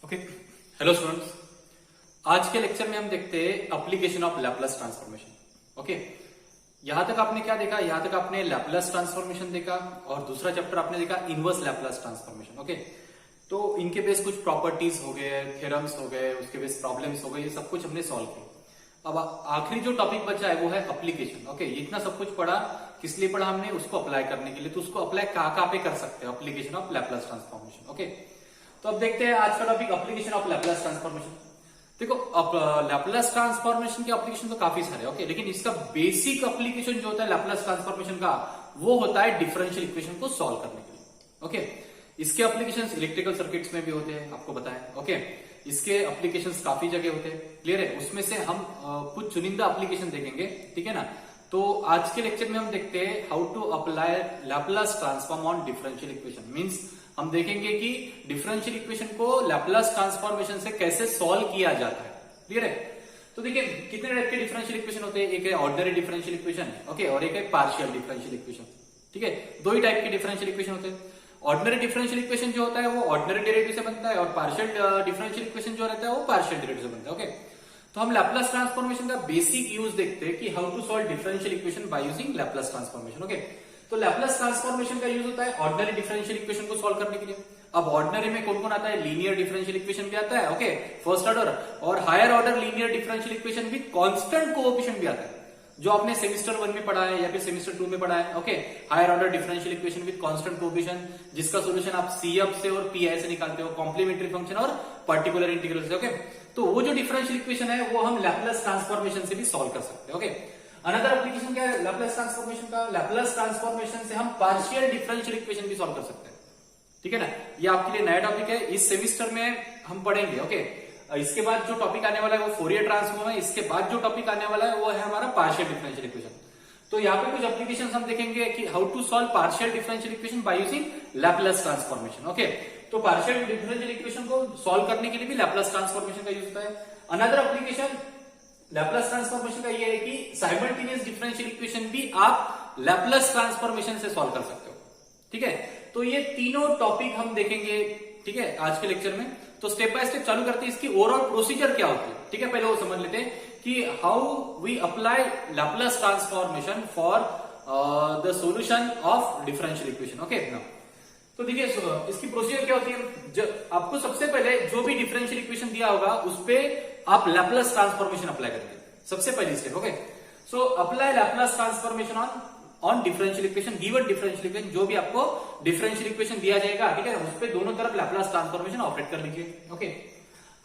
Okay, hello students. आज के lecture में हम देखते हैं application of Laplace transformation. Okay, यहां तक आपने क्या देखा? यहां तक आपने लैपलास ट्रांसफॉर्मेशन देखा और दूसरा चैप्टर आपने देखा इनवर्स लैपलास ट्रांसफॉर्मेशन। ओके, तो इनके बेस कुछ प्रॉपर्टीज हो गए, थ्योरम्स हो गए, उसके बेस प्रॉब्लम्स हो गए, ये सब कुछ हमने सॉल्व किया। अब आखिरी जो टॉपिक बचा है वो है एप्लीकेशन। ओके, इतना सब कुछ पढ़ा, किस लिए पढ़ा हमने? उसको अप्लाई करने के लिए। तो उसको अप्लाई कहां पे कर सकते हैं? Application of Laplace transformation. Okay, तो अब देखते हैं आज का topic application of Laplace transformation. देखो, अब लैपलास ट्रांसफॉर्मेशन के एप्लीकेशन तो काफी सारे। ओके, लेकिन इसका बेसिक एप्लीकेशन जो होता है लैपलास ट्रांसफॉर्मेशन का, वो होता है डिफरेंशियल इक्वेशन को सॉल्व करने के लिए। ओके, इसके एप्लीकेशंस इलेक्ट्रिकल सर्किट्स में भी होते हैं, आपको बताएं। ओके, इसके एप्लीकेशंस काफी जगह होते हैं, क्लियर है? उसमें से हम कुछ चुनिंदा एप्लीकेशन देखेंगे, ठीक है ना? तो आज के लेक्चर में हम देखते हैं how to apply Laplace transform on differential equation. Means हम देखेंगे कि डिफरेंशियल इक्वेशन को लैपलास ट्रांसफॉर्मेशन से कैसे सॉल्व किया जाता है, क्लियर है? तो देखिए, कितने टाइप के डिफरेंशियल इक्वेशन होते हैं? एक है ऑर्डिनरी डिफरेंशियल इक्वेशन, ओके, और एक है पार्शियल डिफरेंशियल इक्वेशन। ठीक है, दो ही टाइप के डिफरेंशियल इक्वेशन होते हैं। ऑर्डिनरी डिफरेंशियल इक्वेशन जो होता है वो ऑर्डिनरी डेरिवेटिव से बनता है, और पार्शियल डिफरेंशियल इक्वेशन जो रहता है वो पार्शियल डेरिवेटिव से बनता है। ओके, तो हम लैपलास ट्रांसफॉर्मेशन का बेसिक यूज देखते हैं कि how to solve differential equation by using Laplace transformation. Okay, तो लैपलास ट्रांसफॉर्मेशन का यूज होता है ऑर्डिनरी डिफरेंशियल इक्वेशन को सॉल्व करने के लिए। अब ऑर्डिनरी में कौन कौन आता है? लीनियर डिफरेंशियल इक्वेशन भी आता है, ओके, फर्स्ट ऑर्डर, और higher order linear differential equation with constant coefficient भी आता है, जो आपने सेमेस्टर 1 में पढ़ा है या फिर सेमेस्टर 2 में पढ़ा है। Okay, higher order differential equation with constant coefficient, जिसका सॉल्यूशन आप CF से और PI से निकालते हो, कॉम्प्लीमेंट्री फंक्शन और पर्टिकुलर इंटीग्रल से। ओके, तो वो जो डिफरेंशियल इक्वेशन है वो हम लैपलास ट्रांसफॉर्मेशन से भी सॉल्व कर सकते हैं। ओके, अनदर एप्लीकेशन क्या है लैपलास ट्रांसफॉर्मेशन का? लैपलास ट्रांसफॉर्मेशन से हम पार्शियल डिफरेंशियल इक्वेशन भी सॉल्व कर सकते हैं, ठीक है ना? ये आपके लिए नया टॉपिक है, इस सेमेस्टर में हम पढ़ेंगे। ओके, इसके बाद जो टॉपिक आने वाला है वो फोरियर ट्रांसफॉर्म है। इसके बाद जो टॉपिक आने वाला है वो है हमारा पार्शियल डिफरेंशियल इक्वेशन। तो यहाँ पे कुछ एप्लीकेशंस हम देखेंगे कि how to solve partial differential equation by using Laplace transformation. Okay, तो पार्शियल डिफरेंशियल इक्वेशन को सॉल्व करने के लिए भी लैपलास ट्रांसफॉर्मेशन का यूज होता है। अनदर एप्लीकेशन लैपलास ट्रांसफॉर्मेशन का ये है कि साइमल्टेनियस डिफरेंशियल इक्वेशन भी आप लैपलास ट्रांसफॉर्मेशन से सॉल्व कर सकते हो, ठीक है? तो ये तीनों टॉपिक हम देखेंगे, ठीक है, आज के लेक्चर में। तो स्टेप बाय स्टेप चालू करते हैं, इसकी ओवरऑल प्रोसीजर क्या होती है, ठीक है? पहले वो समझ लेते हैं कि how we apply Laplace transformation for the solution of differential equation. Okay, तो देखिए इसकी प्रोसीजर क्या होती है। आपको सबसे पहले जो भी डिफरेंशियल इक्वेशन दिया होगा उस पे आप लैपलास ट्रांसफॉर्मेशन अप्लाई करेंगे, सबसे पहली step. Okay, so apply Laplace transformation on differential equation, given differential equation, जो भी आपको डिफरेंशियल इक्वेशन दिया जाएगा, ठीक है, उस पे दोनों तरफ लैपलास ट्रांसफॉर्मेशन ऑपरेट कर लीजिए। ओके,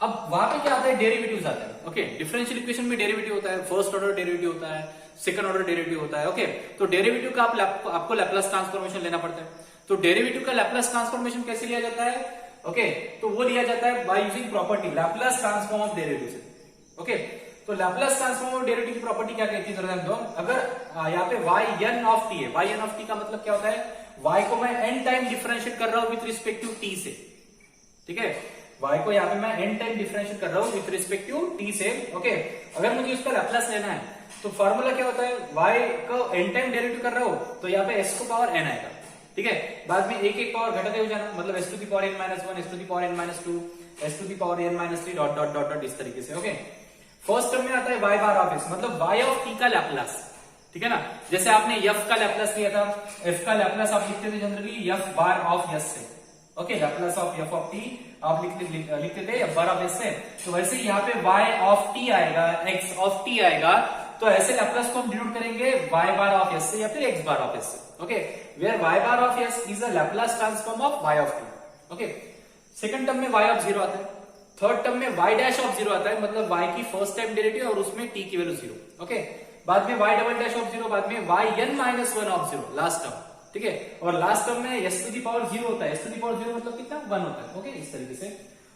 अब वहां पे क्या आता है? डेरिवेटिव्स आता है। ओके, डिफरेंशियल इक्वेशन में डेरिवेटिव होता है, फर्स्ट ऑर्डर डेरिवेटिव होता है, सेकंड ऑर्डर डेरिवेटिव होता है। ओके, तो डेरिवेटिव का आपको लैपलास ट्रांसफॉर्मेशन लेना पड़ता है। तो डेरिवेटिव का लैपलास ट्रांसफॉर्मेशन कैसे लिया जाता है? ओके, तो वो लिया जाता है by using property Laplace transform of derivative से। ओके, तो लैपलास ट्रांसफॉर्म ऑफ डेरिवेटिव की प्रॉपर्टी क्या कहती है? जरा अगर यहाँ पे yn ऑफ t है, yn ऑफ t का मतलब क्या होता है? y को मैं n टाइम डिफरेंशिएट कर रहा हूं विथ रिस्पेक्ट टू t से, ठीक है? y को यहाँ पे मैं n टाइम डिफरेंशिएट कर रहा हूं विथ रिस्पेक्ट टू t से। ओके, अगर मुझे उसका लैपलास लेना है तो फॉर्मूला क्या होता है? y को n टाइम डेरिवेटिव कर रहा हूं तो यहाँ पे s को पावर n आएगा, ठीक है? बाद में एक एक पावर घटाते हो जाना, मतलब s to the power n minus 1, s to the power n minus 2, s to the power n minus 3, dot dot dot dot, इस तरीके से। ओके, फर्स्ट टर्म में आता है y बार ऑफ s, मतलब y ऑफ t का Laplace, ठीक है ना? जैसे आपने f का लैपलास लिया था, f का लैपलास आप लिखते थे generally f bar of s से। Okay, Laplace of f of t आप लिखते थे f बार ऑफ s से। तो वैसे यहाँ पे y ऑफ t आएगा, x ऑफ t आएगा, तो ऐसे लैपलास को हम डिनोट करेंगे y बार ऑफ s से या फिर x बार ऑफ s से। Okay, where y bar of s is a Laplace transform of y of t। Okay, second term में y ऑफ 0 आता है, थर्ड टर्म में y डैश ऑफ 0 आता है, मतलब y की फर्स्ट टाइम डेरिवेटिव और उसमें t की वैल्यू 0। ओके, बाद में y डबल डैश ऑफ 0, बाद में yn minus 1 of 0, last term, ठीक है? और लास्ट टर्म में s टू द पावर 0 होता है, s टू द पावर 0 मतलब कितना? 1 होता है। ओके, इस तरीके से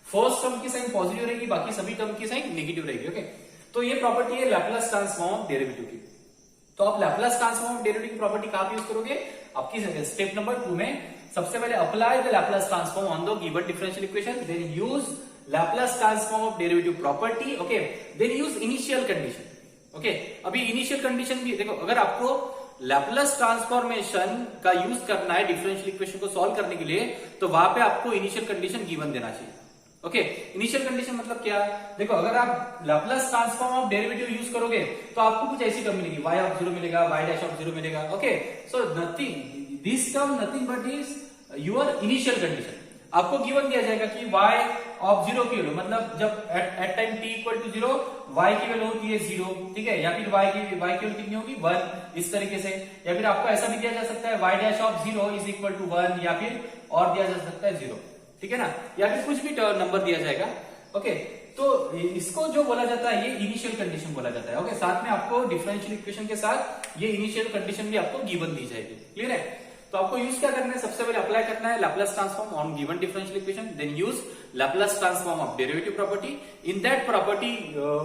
फर्स्ट टर्म की साइन पॉजिटिव रहेगी, बाकी सभी टर्म की साइन नेगेटिव रहेगी। ओके, तो ये प्रॉपर्टी है लैपलास ट्रांसफॉर्म डेरिवेटिव की। तो आप लैपलास ट्रांसफॉर्म डेरिवेटिव की प्रॉपर्टी कहां पे यूज करोगे? आपकी स्टेप नंबर 2 में सबसे पहले apply the Laplace transform on the given differential equation, then use Laplace transform of derivative property. Okay, then use initial condition. Okay, अभी इनिशियल कंडीशन भी देखो, अगर आपको लैपलास ट्रांसफॉर्मेशन का यूज करना है डिफरेंशियल इक्वेशन को सॉल्व करने के लिए, तो वहां पे आपको इनिशियल कंडीशन गिवन देना चाहिए। ओके, इनिशियल कंडीशन मतलब क्या? देखो, अगर आप Laplace transform of derivative use करोगे तो आपको कुछ ऐसी टर्म मिलेगी, y ऑफ 0 मिलेगा, y डैश ऑफ 0 मिलेगा। Okay, so nothing, this term nothing but is your initial condition. आपको गिवन दिया जाएगा कि y ऑफ 0 की वैल्यू, मतलब जब at time t equal to 0 y की वैल्यू होती है 0, ठीक है, या फिर y की वैल्यू कितनी होगी 1, इस तरीके से। या फिर आपको ऐसा भी दिया जा सकता है y dash of 0 is equal to 1, या फिर और दिया जा सकता है 0, ठीक है ना, या फिर कुछ भी नंबर दिया जाएगा। ओके, तो इसको जो बोला जाता है ये इनिशियल कंडीशन बोला जाता है। ओके, साथ में आपको डिफरेंशियल इक्वेशन के साथ ये इनिशियल कंडीशन भी आपको गिवन दी जाएगी। क्लियर है? तो आपको यूज क्या करना है? सबसे पहले अप्लाई करना है Laplace transform on given differential equation, then use Laplace transform of derivative property. In that property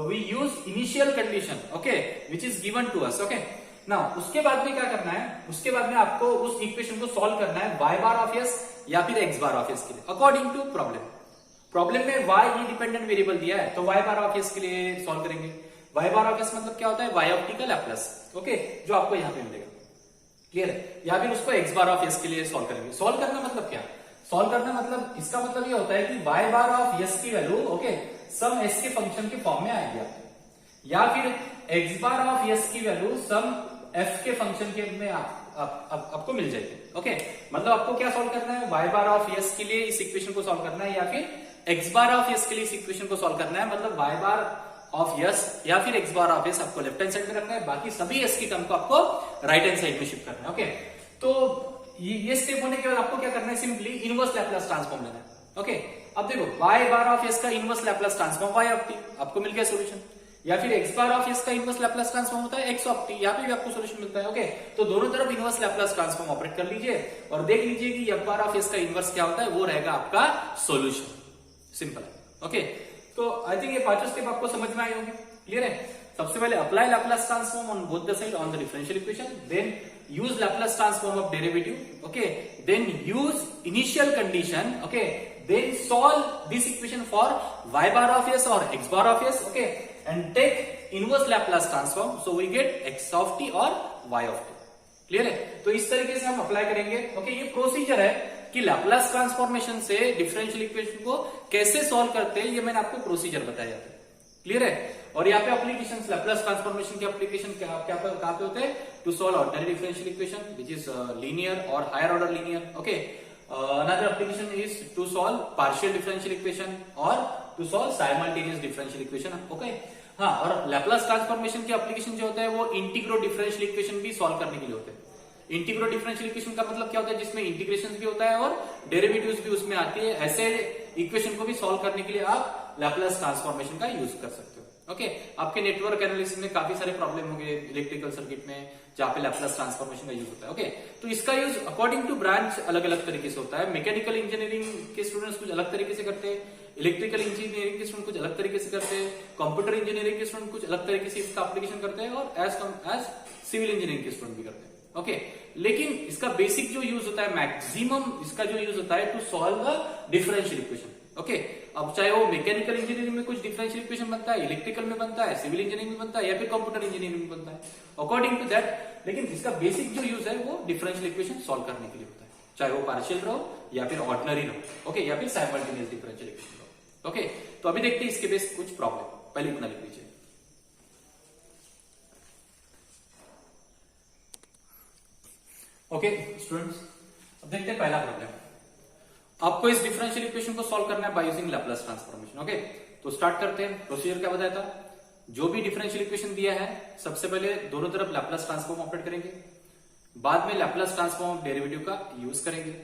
we use initial condition, okay, which is given to us. Okay, now उसके बाद में क्या करना है? उसके बाद में आपको उस इक्वेशन को सॉल्व करना है y बार ऑफ s या फिर x बार ऑफ s के लिए, अकॉर्डिंग टू प्रॉब्लम। प्रॉब्लम में y ये डिपेंडेंट वेरिएबल दिया है, तो y बार ऑफ s के लिए सॉल्व करेंगे। y बार ऑफ s मतलब क्या होता है? y ऑफ t का लैप्लस, ओके, जो आपको यहाँ पे मिलेगा। क्लियर है? या फिर उसको x बार ऑफ s के लिए सॉल्व करेंगे। सॉल्व करना मतलब क्या? सॉल्व करना मतलब, इसका मतलब ये होता है कि y बार ऑफ s की वैल्यू, ओके, सम s के फंक्शन के फॉर्म में आएगी आपको, या फिर x बार ऑफ s की वैल्यू सम f के फंक्शन के में आपको मिल जाएगी। ओके, मतलब आपको क्या सॉल्व करना है? y बार ऑफ s के लिए इस इक्वेशन को सॉल्व करना है, या फिर x बार ऑफ s के लिए इस इक्वेशन को सॉल्व करना है। मतलब y बार ऑफ s या फिर x बार ऑफ s आपको लेफ्ट हैंड साइड में रखना है, बाकी सभी s की टर्म को आपको राइट हैंड साइड में शिफ्ट करना है। ओके, तो ये स्टेप होने के बाद आपको क्या करना है? सिंपली इनवर्स लैप्लस ट्रांसफॉर्म लेना है। ओके, अब देखो, y बार ऑफ s का inverse Laplace transform y of t, आपको मिल गया सॉल्यूशन। या फिर x बार ऑफ s का इनवर्स लैप्लस ट्रांसफॉर्म होता है x ऑफ t, यहाँ पे भी आपको सॉल्यूशन मिलता है। ओके, तो दोनों तरफ इनवर्स लैप्लस ट्रांसफॉर्म ऑपरेट कर लीजिए और देख लीजिए कि f बार ऑफ s का इनवर्स क्या होता है, वो रहेगा आपका सॉल्यूशन। सिंपल है। ओके, तो आई थिंक ये पांचों स्टेप आपको समझ में आए होंगे। क्लियर है? सबसे पहले apply Laplace transform on both the side on the differential equation, then use Laplace transform of derivative, okay, then use initial condition, okay, then solve this equation for y bar of s or x bar of s, okay, and take inverse Laplace transform, so we get x of t or y of t. Clear है? तो इस तरीके से हम apply करेंगे। Okay, ये procedure है कि लैप्लस ट्रांसफॉर्मेशन से डिफरेंशियल इक्वेशन को कैसे सॉल्व करते हैं, ये मैंने आपको प्रोसीजर बताया था। क्लियर है? और यहाँ पे एप्लीकेशन, लैप्लस ट्रांसफॉर्मेशन के एप्लीकेशन कहाँ पे होते हैं? To solve ordinary differential equation which is linear और higher order linear. Okay, another application is to solve partial differential equation और to solve simultaneous differential equation. Okay, हाँ, और लैप्लस ट्रांसफॉर्मेशन के एप्लीकेशन जो होता है वो इंटीग्रो डिफरेंशियल इक्वेशन भी सॉल्व करने के लिए होते हैं। इंटीग्रो डिफरेंशियल इक्वेशन का मतलब क्या होता है? जिसमें इंटीग्रेशन भी होता है और डेरिवेटिव्स भी उसमें आती है। ऐसे इक्वेशन को भी सॉल्व करने के लिए आप लैप्लस ट्रांसफॉर्मेशन का यूज कर सकते हो। ओके, आपके नेटवर्क एनालिसिस में काफी सारे प्रॉब्लम होंगे इलेक्ट्रिकल सर्किट में जहां पे लैप्लस ट्रांसफॉर्मेशन का यूज होता है। ओके, तो इसका यूज अकॉर्डिंग टू ब्रांच अलग अलग तरीके से होता है। मैकेनिकल इंजीनियरिंग के स्टूडेंट्स कुछ अलग तरीके से करते हैं, इलेक्ट्रिकल इंजीनियरिंग के स्टूडेंट कुछ अलग तरीके से करते हैं, कंप्यूटर इंजीनियरिंग के स्टूडेंट कुछ अलग तरीके से इसका एप्लीकेशन करते हैं, और एज सिविल इंजीनियरिंग के स्टूडेंट भी करते हैं। ओके, लेकिन इसका बेसिक जो यूज होता है, मैक्सिमम इसका जो यूज होता है to solve the differential equation. Okay, अब चाहे वो मैकेनिकल इंजीनियरिंग में कुछ डिफरेंशियल इक्वेशन बनता है, इलेक्ट्रिकल में बनता है, सिविल इंजीनियरिंग में बनता है, या फिर कंप्यूटर इंजीनियरिंग में बनता है, अकॉर्डिंग टू दैट। लेकिन इसका बेसिक जो यूज है वो डिफरेंशियल इक्वेशन सॉल्व करने के लिए होता है, चाहे वो पार्शियल रहो या फिर ऑर्डिनरी रहो, ओके, या फिर साइमल्टेनियस डिफरेंशियल इक्वेशन रहो। ओके, तो अभी देखते हैं इसके बेस कुछ प्रॉब्लम। पहले इतना लिख लीजिए। ओके स्टूडेंट्स, अब देखते हैं पहला प्रॉब्लम। आपको इस डिफरेंशियल इक्वेशन को सॉल्व करना है by using Laplace transformation. Okay, तो स्टार्ट करते हैं। प्रोसीजर क्या बताया था? जो भी डिफरेंशियल इक्वेशन दिया है, सबसे पहले दोनों तरफ लैप्लस ट्रांसफॉर्म ऑपरेट करेंगे, बाद में लैप्लस ट्रांसफॉर्म ऑफ डेरिवेटिव का यूज करेंगे,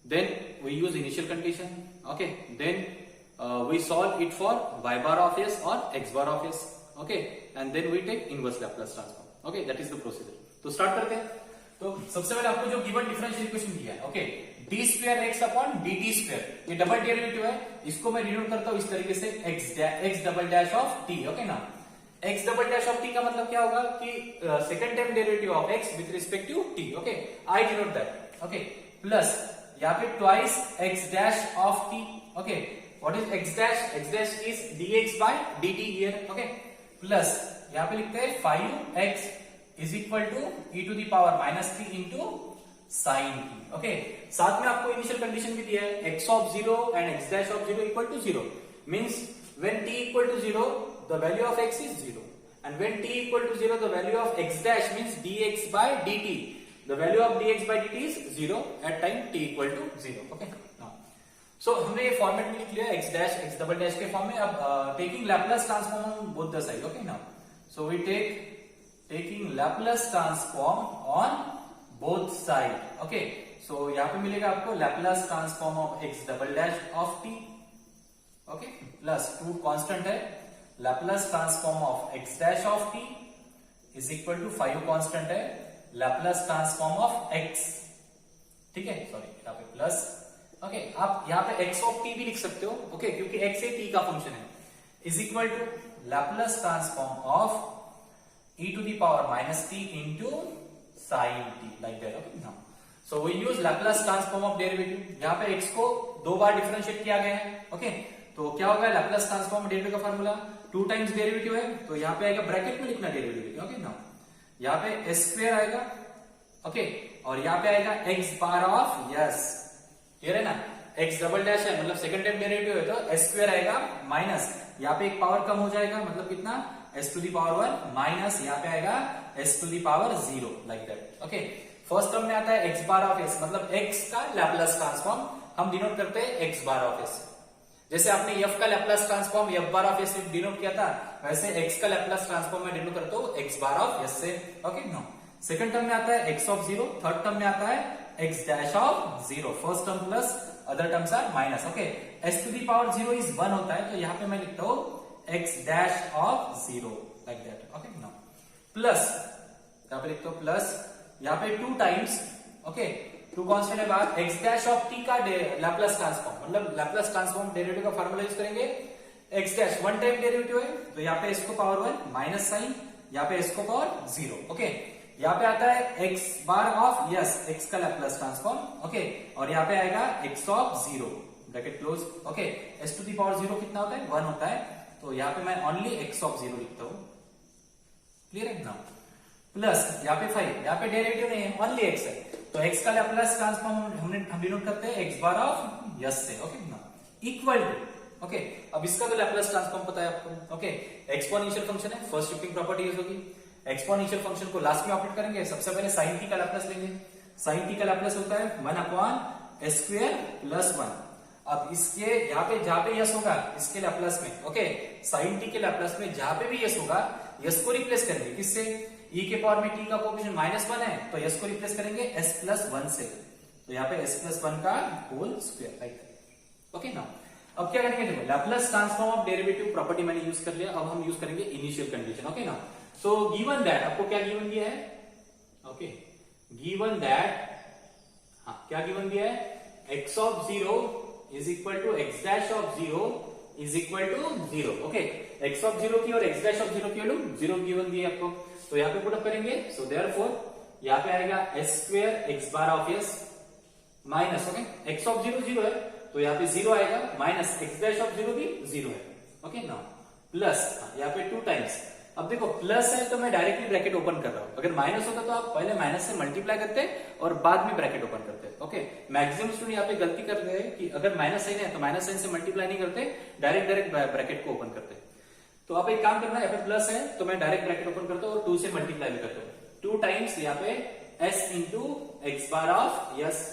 then we use initial condition, okay, then we solve it for y bar of s और x bar of s, okay, and then we take inverse Laplace transform. Okay, that is the procedure. तो start करते हैं। तो सबसे पहले आपको जो given differential equation दिया है, okay, d square x upon d t square, ये डबल डेरिवेटिव है, इसको मैं डिनोट करता हूं इस तरीके से x double dash of t. Okay ना, x double dash of t का मतलब क्या होगा कि second time derivative of x with respect to t. Okay, I denote that. Okay, plus यहाँ पे twice x dash of t. Okay, what is x dash? X dash is dx by dt here. Okay, plus यहाँ पे लिखते हैं 5x is equal to e to the power -3 into sine t. Okay, साथ में आपको initial condition भी दिया है, x of zero and x dash of zero equal to zero, means when t equal to zero the value of x is zero, and when t equal to 0 the value of x dash means dx by dt, the value of dx by dt is 0 at time t equal to 0. okay, now so हमने ये format में लिख लिया x dash x double dash के form में. अब taking Laplace transform on both the side. okay, now so we taking Laplace transform on both side. okay, so यहाँ पे मिलेगा आपको Laplace transform of x double dash of t. okay, plus 2 constant है, Laplace transform of x dash of t is equal to 5 constant है, Laplace transform of x. ठीक है, sorry यहाँ पे प्लस. ओके, आप यहाँ पे x of t भी लिख सकते हो. ओके, क्योंकि x एक t का फंक्शन है. Is equal to Laplace transform of e to the power minus t into sin t, like that. okay, now so we use Laplace transform of derivative. यहाँ पे x को 2 बार differentiate किया गया है. Okay, तो क्या होगा Laplace transform डेरिवेटिव का फार्मूला 2 टाइम्स डेरिवेटिव है, तो यहाँ पे आएगा, ब्रैकेट में लिखना डेरिवेटिव. ओके, नाउ यहाँ पे s स्क्वायर आएगा. ओके, और यहाँ पे आएगा x bar of yes, clear है ना, x डबल डैश है मतलब सेकंड टाइम डेरिवेटिव है, तो s स्क्वायर आएगा माइनस, यहाँ पे एक पावर कम हो जाएगा, मतलब कितना, s to the power 1 minus यहाँ पे आएगा s to the power 0, like that. Okay, first term में आता है x बार ऑफ s, मतलब x का लैप्लास ट्रांसफॉर्म हम डिनोट करते हैं x बार ऑफ s. जैसे आपने f का Laplace transform f bar of s से डिनोट किया था, वैसे x का लैप्लास ट्रांसफॉर्म में डिनोट करते हो x बार ऑफ s से. ओके, नो, सेकंड टर्म में आता है x ऑफ 0, थर्ड टर्म में आता है x dash of 0, first term plus other terms are minus. Okay, s to the power 0 is 1 होता है, तो यहाँ पे मैं लिखता हूँ x dash of 0, like that. Okay, no, plus यहाँ पे लिखता हूँ प्लस, यहाँ पे 2 टाइम्स. ओके, 2 कांस्टेंट है बाहर, x डैश ऑफ t का लैप्लास ट्रांसफॉर्म, मतलब लैप्लास ट्रांसफॉर्म डेरिवेटिव का फार्मूला यूज करेंगे. x डैश 1 टाइम डेरिवेटिव है, तो यहाँ पे इसको पावर 1 माइनस साइन, यहाँ पे इसको पावर 0. ओके, यहाँ पे आता है x bar of s, x का लैप्लास ट्रांसफॉर्म. ओके, और यहाँ पे आएगा x of 0, bracket close. Okay, s to the power 0 कितना होता है, 1 होता है, तो यहाँ पे मैं ओनली x ऑफ 0 लिखता हूँ. क्लियर है ना, प्लस यहाँ पे 5, यहाँ पे डेरिवेटिव नहीं है, ओनली x है, तो x का लैप्लास ट्रांसफॉर्म हम डिनोट करते हैं x बार ऑफ यस से. ओके, ना, इक्वल टू. ओके, अब इसका तो लैप्लास ट्रांसफॉर्म पता है आपको. ओके, एक्सपोनेंशियल फंक्शन है, फर्स्ट शिफ्टिंग प्रॉपर्टी यूज होगी. एक्सपोनेंशियल फंक्शन को लास्ट में ऑपरेट करेंगे. सबसे पहले साइन टी का लैप्लास लेंगे. साइन टी का लैप्लास होता है 1 अपॉन s स्क्वायर प्लस 1. अब इसके यहाँ पे जहां पे यस होगा इसके लैप्लास में, ओके, साइन टी के लैप्लास में जहां पे भी यस होगा, यस को रिप्लेस करेंगे किससे, e के पावर में t का कोएफिशिएंट -1 है, तो s को रिप्लेस करेंगे s प्लस 1 से, तो यहाँ पे s प्लस 1 का whole square, right. Okay, now अब क्या करेंगे, देखो Laplace transform of derivative property मैंने यूज कर लिया. अब हम यूज करेंगे initial condition. Okay, now so given that, आपको क्या गिवन दिया है, ओके, गिवन दैट, हाँ क्या गिवन दिया है, x of 0 is equal to x dash of 0 is equal to 0. Okay, x of 0 की और x डैश ऑफ 0 की वैल्यू 0 गिवन दी है आपको, तो यहाँ पे पुट अप करेंगे. सो देयरफॉर यहाँ पे आएगा s square x bar of s minus, okay, x of 0 0 है, तो यहाँ पे 0 आएगा, माइनस x डैश ऑफ 0 भी 0 है. ओके, नाउ प्लस यहाँ पे 2 टाइम्स. अब देखो प्लस है तो मैं डायरेक्टली ब्रैकेट ओपन कर रहा हूं, अगर माइनस होता तो आप पहले माइनस से मल्टीप्लाई करते और बाद में ब्रैकेट ओपन करते. ओके, मैक्सिमम स्टूडेंट यहाँ पे गलती कर रहे हैं कि अगर माइनस साइन है तो माइनस साइन से मल्टीप्लाई नहीं करते, डायरेक्ट ब्रैकेट को ओपन करते. तो आप एक काम करना, यहाँ पे प्लस है तो मैं डायरेक्ट ब्रैकेट ओपन करता हूँ और 2 से मल्टीप्लाई भी करता हूँ. 2 टाइम्स यहाँ पे s into x bar of yes.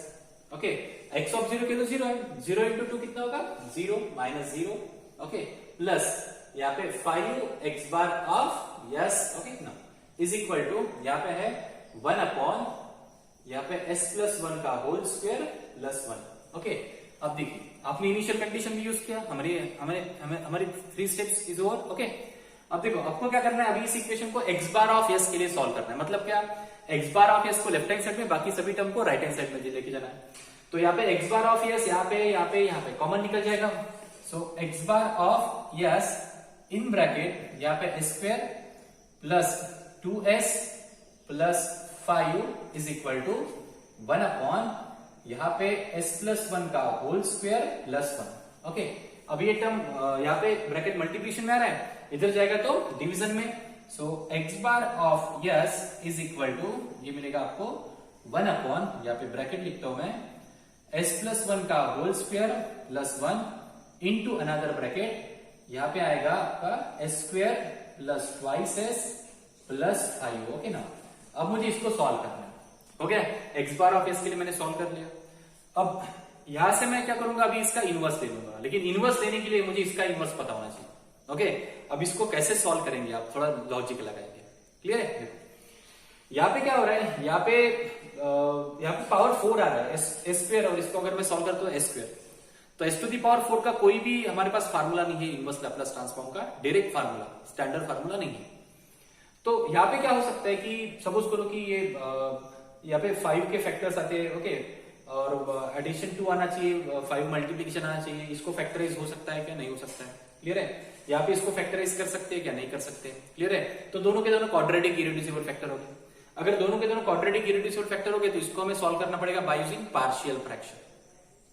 Okay, x of 0 के तो 0 है, 0 इंटू 2 कितना होगा, 0 माइनस 0. ओके, प्लस यहाँ पे 5x bar of yes. Okay, ना, इज इक्वल टू यहाँ पे है 1 अपॉन यहाँ पे s प्लस 1 का होल स्क्वायर प्लस 1. ओके, अब देखिए आपने इनिशियल कंडीशन भी यूज किया, हमारी 3 स्टेप्स इज ओवर. ओके, अब देखो आपको क्या करना है, अभी इस इक्वेशन को x बार ऑफ s के लिए सॉल्व करना है. मतलब क्या, x बार ऑफ s को लेफ्ट हैंड साइड में, बाकी सभी टर्म को राइट हैंड साइड में लेके जाना है. तो यहाँ पे x बार ऑफ s यहाँ पे कॉमन निकल जाएगा. So x bar of s in bracket यहाँ पे square plus 2s plus 5 is equal to 1 upon यहाँ पे s प्लस 1 का होल स्क्वायर प्लस 1. ओके, अब ये टर्म यहाँ पे ब्रैकेट मल्टीप्लिकेशन में आ रहा है, इधर जाएगा तो डिवीजन में. So x bar of s is equal to ये मिलेगा आपको 1 अपॉन, यहाँ पे ब्रैकेट लिखता हूं मैं, s+1 का whole square plus 1 into another bracket, यहाँ पे आएगा आपका s² plus twice s plus 5। Okay ना। अब मुझे इसको सॉल्व करना है। हो गया, x बार ऑफ s के लिए मैंने सॉल्व कर लिया। अब यहां से मैं क्या करूंगा, अभी इसका इनवर्स ले लूंगा, लेकिन इनवर्स लेने के लिए मुझे इसका इनवर्स पता होना चाहिए। ओके, अब इसको कैसे सॉल्व करेंगे आप, थोड़ा लॉजिक लगाएंगे। क्लियर है? देखो यहाँ पे क्या हो रहा है, यहाँ पे पावर 4 आ रहा है s², और इसको अगर मैं सॉल्व करता हूँ s², तो s⁴ का कोई भी हमारे पास फार्मूला नहीं है इनवर्स लैप्लास ट्रांसफॉर्म का, डायरेक्ट फार्मूला, स्टैंडर्ड फार्मूला नहीं है। तो यहाँ पे क्या हो सकता है कि सपोज करो कि ये यहाँ पे 5 के फैक्टर्स आते हैं, ओके, और एडिशन 2 आना चाहिए, 5 मल्टीप्लीकेशन आना चाहिए, इसको फैक्टराइज हो सकता है क्या, नहीं हो सकता है। क्लियर है? यहाँ पे इसको फैक्टराइज कर सकते हैं क्या, नहीं कर सकते। क्लियर है? तो दोनों के दोनों क्वाड्रेटिक इररेड्यूसिबल फैक्टर हो गए। अगर दोनों के दोनों क्वाड्रेटिक इररेड्यूसिबल फैक्टर हो गए तो इसको हमें सॉल्व करना पड़ेगा बाय यूजिंग पार्शियल फ्रैक्शन।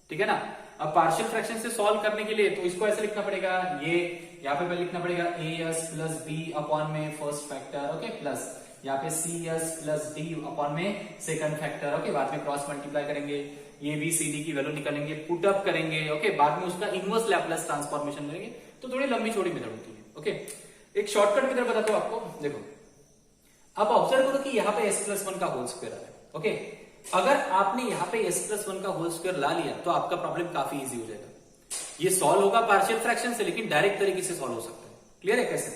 ठीक है ना। अब पार्शियल फ्रैक्शन से सॉल्व करने के लिए तो इसको ऐसे लिखना पड़ेगा, ये यहाँ पे लिखना पड़ेगा as प्लस बी अपॉन में फर्स्ट फैक्टर, ओके, प्लस यहाँ पे cs प्लस डी अपॉन में सेकंड फैक्टर, ओके। बाद में क्रॉस मल्टीप्लाई करेंगे, ये बी सी डी की वैल्यू निकालेंगे, पुट अप करेंगे, ओके। बाद में उसका इनवर्स लैप्लास ट्रांसफॉर्मेशन करेंगे। तो थोड़ी लंबी चौड़ी मेथड होती है, ओके। एक शॉर्टकट मेथड बताता हूँ आपको। देखो, अब ऑब्जर्व करो कि यहाँ पे s+1 का होल स्क्वायर आ रहा है, ओके। अगर आपने यहाँ पे s+1 का होल स्क्वायर ला लिया तो आपका प्रॉब्लम काफी इजी हो जाएगा। ये सॉल्व होगा पार्शियल फ्रैक्शन से, लेकिन डायरेक्ट तरीके से सॉल्व हो सकता है। क्लियर है कैसे?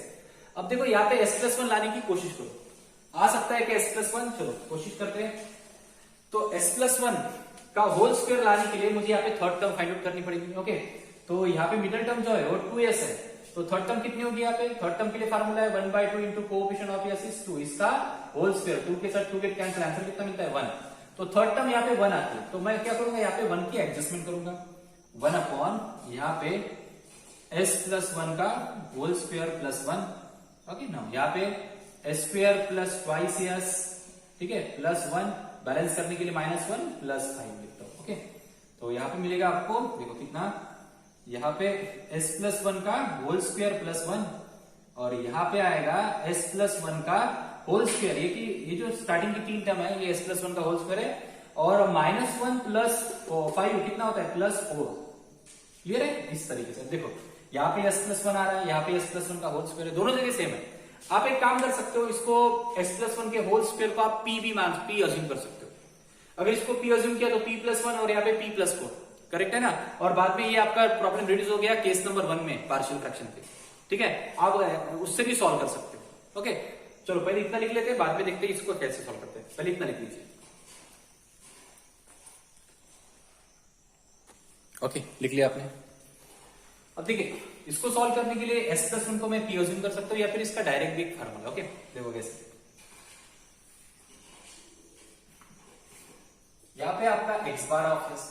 अब देखो यहाँ पे s+1 लाने की कोशिश करो, आ सकता है कि s+1, चलो कोशिश करते हैं। तो s+1 का होल स्क्वायर लाने के लिए मुझे यहाँ पे थर्ड टर्म फाइंड आउट करनी पड़ेगी, ओके। तो यहाँ पे मिडिल टर्म जो है वो 2s है, तो थर्ड टर्म कितनी होगी यहाँ पे? थर्ड टर्म के लिए फार्मूला है 1/2 into coefficient of s is 2, इसका होल स्क्वायर, 2 के साथ 2 गेट कैंसिल, आंसर कितना मिलता है 1। तो थर्ड टर्म यहाँ पे 1 आती है, तो मैं क्या करूंगा, यहाँ पे 1 की एडजस्टमेंट करूंगा, 1 अपॉन यहाँ पे s+1 का होल स्क्वायर प्लस 1, ओके ना। यहाँ पे s² प्लस ट्वाइस s, ठीक है, प्लस 1, बैलेंस करने के लिए -1 प्लस 5 लिखता हूं, ओके। तो यहाँ पे मिलेगा आपको, देखो कितना, यहाँ पे s+1 का होल स्क्वायर प्लस 1, और यहाँ पे आएगा s+1 का होल स्क्वायर, ये जो स्टार्टिंग की 3 टर्म है ये s+1 का होल स्क्वायर है, और -1 प्लस 5 कितना होता है, +4। क्लियर है? इस तरीके से देखो, यहाँ पे s+1 आ रहा है, यहाँ पे s+1 का होल स्क्वायर है, दोनों जगह सेम है। आप एक काम कर सकते हो, इसको s+1 के होल स्क्वायर को आप p अज्यूम कर सकते हो। अगर इसको p अज्यूम किया तो p+1 और यहाँ पे p+4, करेक्ट है ना। और बाद में ये आपका प्रॉब्लम रिड्यूस हो गया केस नंबर 1 में पार्शियल फ्रैक्शन पे, ठीक है। आप उससे भी सॉल्व कर सकते हो, ओके। चलो पहले इतना लिख लेते हैं, बाद में देखते हैं इसको कैसे सॉल्व करते हैं। पहले इतना लिख लीजिए, ओके, लिख लिया आपने। अब देखिए, इसको सॉल्व करने के लिए s+1 को मैं p अज्यूम कर सकता हूं, या फिर इसका डायरेक्ट भी एक फार्मूला, ओके। देखो कैसे, यहाँ पे आपका x bar of s,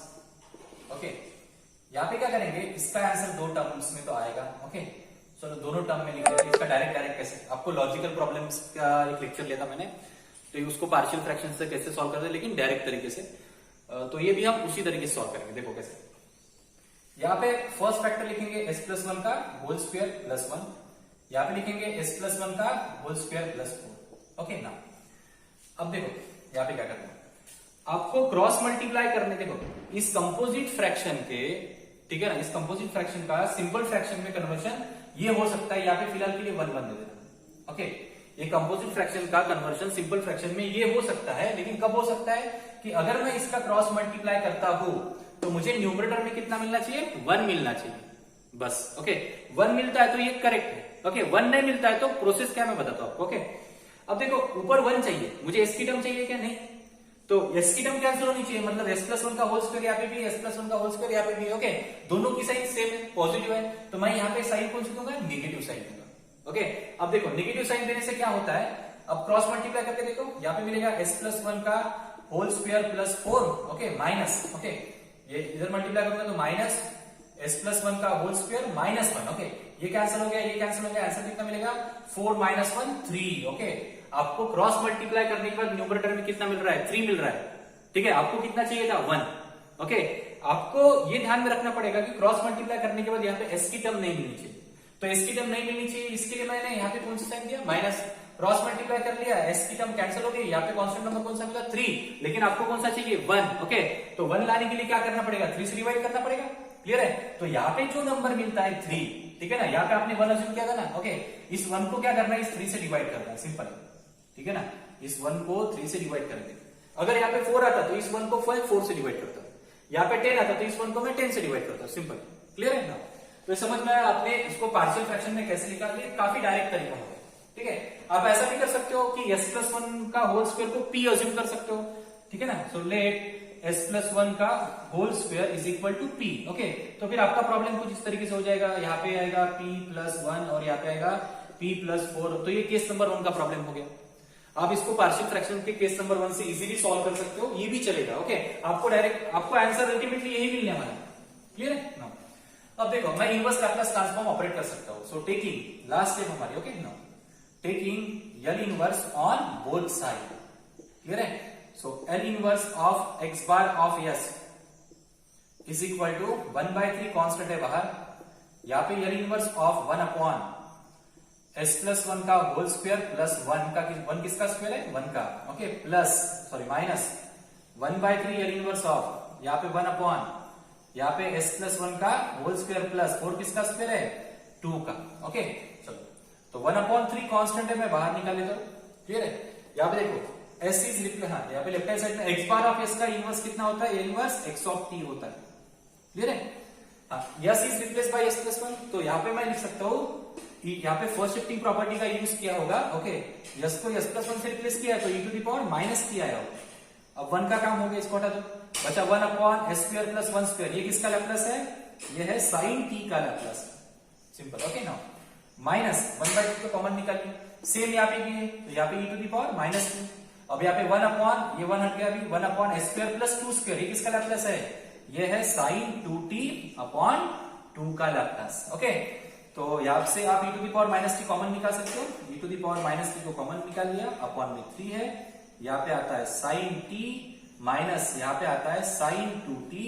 okay. यहाँ पे क्या करेंगे, इसका आंसर 2 टर्म्स में तो आएगा, ओके। चलो दोनों टर्म में लिख लेते हैं। इसका डायरेक्ट कैसे, आपको लॉजिकल प्रॉब्लम्स का एक लेक्चर लिया था मैंने, तो उसको पार्शियल फ्रैक्शन से कैसे सॉल्व करते हैं, लेकिन डायरेक्ट तरीके से। तो ये भी हम उसी तरीके से सॉल्व करेंगे। देखो कैसे, यहाँ पे फर्स्ट फैक्टर लिखेंगे s+1 का होल स्क्वायर प्लस 1, यहाँ पे लिखेंगे s+1 का होल स्क्वायर प्लस 4, ओके ना। अब देखो यहाँ पे क्या करना है, आपको क्रॉस मल्टीप्लाई करने, देखो इस कंपोजिट फ्रैक्शन के, ठीक है ना, इस कंपोजिट फ्रैक्शन का सिंपल फ्रैक्शन में कन्वर्शन ये हो सकता है, यहाँ पे फिलहाल के लिए 1 बन दे देना, ओके। ये कंपोजिट फ्रैक्शन का कन्वर्शन सिंपल फ्रैक्शन में ये हो सकता है, लेकिन कब हो सकता है कि अगर मैं इसका क्रॉस मल्टीप्लाई करता हूं तो मुझे न्यूमरेटर में कितना मिलना चाहिए, 1 मिलना चाहिए, बस, ओके। 1 मिलता है तो ये करेक्ट है, ओके। 1 नहीं मिलता है तो प्रोसेस क्या मैं बताता हूं आपको, ओके। अब देखो ऊपर 1 चाहिए, मुझे s की टर्म चाहिए क्या, नहीं, तो s की टर्म कैंसिल होनी चाहिए, मतलब s+1 का होल स्क्वायर यहाँ पे भी, s+1 का होल स्क्वायर यहाँ पे भी, ओके। दोनों की साइन सेम है, पॉजिटिव है, तो मैं यहाँ पे साइन कौन सी दूंगा, नेगेटिव साइन दूंगा, ओके। अब देखो नेगेटिव साइन देने से क्या होता है, अब क्रॉस मल्टीप्लाई करके देखो, यहाँ पे मिलेगा s+1 का whole square plus 4, okay, minus, okay, ये इधर मल्टीप्लाई करूंगा तो माइनस s+1 का होल स्क्वायर -1, ओके। ये कैंसिल हो गया, ये कैंसिल हो गया, आंसर कितना मिलेगा, 4 - 1 3, ओके। आपको क्रॉस मल्टीप्लाई करने के बाद न्यूमरेटर में कितना मिल रहा है, 3 मिल रहा है, ठीक है। आपको कितना चाहिए था, 1, ओके। आपको ये ध्यान में रखना पड़ेगा कि क्रॉस मल्टीप्लाई करने के बाद यहाँ पे s की टर्म नहीं मिलनी चाहिए, तो s की टर्म नहीं मिलनी चाहिए, इसके लिए मैंने यहाँ पे कौन सा साइन दिया, माइनस। क्रॉस मल्टीप्लाई कर लिया, एस की टर्म कैंसिल हो गई, यहाँ पे कांस्टेंट नंबर कौन सा मिला 3, लेकिन आपको कौन सा चाहिए 1, ओके। तो 1 लाने के लिए क्या करना पड़ेगा 3 से डिवाइड करना पड़ेगा, क्लियर है। तो यहाँ पे जो नंबर मिलता है 3, ठीक है ना, यहाँ पे आपने 1 अज्यूम किया था ना, ओके। इस 1 को क्या करना है, इस 3 से डिवाइड करना है, सिंपल, ठीक है ना। इस 1 को 3 से डिवाइड करेंगे। अगर यहाँ पे 4 आता तो इस 1 को 4 से डिवाइड करता, यहाँ पे 10 आता तो इस 1 को मैं 10 से डिवाइड करता, सिंपल, क्लियर है ना। तो समझ में आया आपने इसको पार्शियल फ्रैक्शन में कैसे निकालिए, काफी डायरेक्ट तरीका होगा, ठीक है। आप ऐसा भी कर सकते हो कि s+1 का होल स्क्वायर को p अज्यूम कर सकते हो, ठीक है ना। सो लेट s+1 का whole square is equal to p, okay. तो फिर आपका प्रॉब्लम कुछ इस तरीके से हो जाएगा, यहाँ पे आएगा p+1 और यहाँ पे आएगा p+4, तो ये केस नंबर 1 का प्रॉब्लम हो गया। आप इसको पार्शियल फ्रैक्शन के केस नंबर 1 से इजीली सॉल्व कर सकते हो, ये भी चलेगा, ओके। आपको आंसर अल्टीमेटली यही मिलने वाला है, क्लियर है ना। अब देखो मैं इनवर्स लैप्लास ट्रांसफॉर्म ऑपरेट कर सकता हूं। सो टेकिंग लास्ट स्टेप हमारी, okay now taking L inverse on both side, clear है। So L inverse of x bar of s is equal to 1/3 constant है बाहर, यहाँ पे L inverse of 1 upon s+1 का होल स्क्वायर प्लस 1 किसका square है 1 का, okay, plus sorry minus 1/3 L inverse of यहाँ पे 1 अपॉन यहाँ पे s+1 का होल स्क्वायर प्लस 4 किसका स्क्वायर है 2 का, ओके। चलो तो 1/3 कांस्टेंट है, मैं बाहर निकाल लेता हूं, क्लियर है। यहाँ पे देखो s इज रिप्लेस, हाँ यहाँ पे लेफ्ट हैंड साइड में x बार ऑफ s का इनवर्स कितना होता है, इनवर्स x ऑफ t होता है, क्लियर है। s is replace by s+1, तो यहाँ पे मैं लिख सकता हूँ, यहाँ पे फर्स्ट शिफ्टिंग प्रॉपर्टी का यूज किया होगा, ओके। s को s+1 से रिप्लेस किया तो e⁻⁻t आया होगा। अब 1 का काम हो गया, इसको हटा दो, बचा 1 अपॉन s² प्लस 1², ये किसका लैप्लास है, ये है sin t का लैप्लास, सिंपल, ओके ना। माइनस 1/2 को कॉमन निकालिए, सेम यहाँ पे भी है, तो यहाँ पे e⁻⁻2, अब यहाँ पे 1 अपॉन ये 1 हट गया, अभी 1 अपॉन s² प्लस 2², ये किसका लैप्लास है, ये है sin 2t अपॉन 2 का लैप्लास, ओके। तो यहाँ से आप e⁻⁻t कॉमन निकाल सकते हो, e⁻⁻t को कॉमन निकाल लिया, अपॉन में 3 है, यहाँ पे आता है sin t माइनस यहाँ पे आता है sin 2t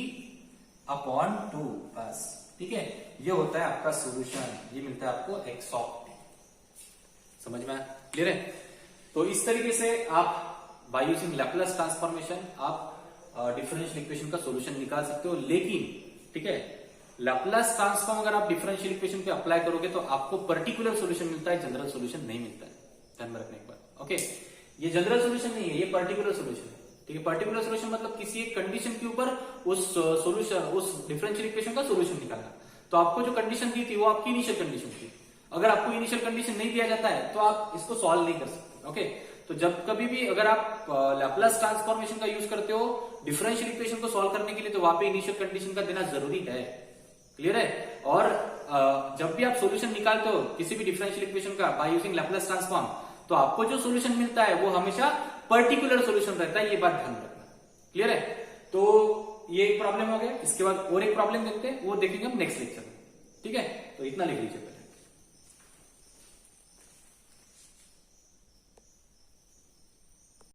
अपॉन 2, बस, ठीक है। ये होता है आपका सॉल्यूशन, ये मिलता है आपको x ऑफ t, समझ में आया, क्लियर है। तो इस तरीके से आप बाय यूजिंग लैप्लास ट्रांसफॉर्मेशन आप डिफरेंशियल इक्वेशन का सॉल्यूशन निकाल सकते हो, लेकिन ठीक है लैप्लास ट्रांसफॉर्म अगर आप डिफरेंशियल इक्वेशन पे अप्लाई करोगे तो आपको पर्टिकुलर सॉल्यूशन मिलता है, जनरल सॉल्यूशन नहीं मिलता है, ध्यान में रखने एक बार, ओके। ये जनरल सॉल्यूशन नहीं है, ये पर्टिकुलर सॉल्यूशन है, ठीक है। पर्टिकुलर सॉल्यूशन मतलब किसी एक कंडीशन के ऊपर उस सॉल्यूशन, उस डिफरेंशियल इक्वेशन का सॉल्यूशन निकालना। तो आपको जो कंडीशन दी थी वो आपकी इनिशियल कंडीशन थी, अगर आपको इनिशियल कंडीशन नहीं दिया जाता है तो आप इसको सॉल्व नहीं कर सकते, ओके। तो जब कभी भी अगर आप लैप्लास ट्रांसफॉर्मेशन का यूज करते हो डिफरेंशियल इक्वेशन को सॉल्व करने के लिए, तो वहां पे इनिशियल कंडीशन का देना जरूरी है, क्लियर है। और जब भी आप सॉल्यूशन निकालते हो किसी भी डिफरेंशियल इक्वेशन का बाय यूजिंग लैप्लास ट्रांसफॉर्म, तो आपको जो सॉल्यूशन मिलता है वो हमेशा पर्टिकुलर सॉल्यूशन रहता है, ये बात ध्यान रखना, क्लियर है। तो ये एक प्रॉब्लम हो गया, इसके बाद और एक प्रॉब्लम देखते हैं, वो देखेंगे हम नेक्स्ट लेक्चर में, ठीक है। तो इतना लिख लीजिए।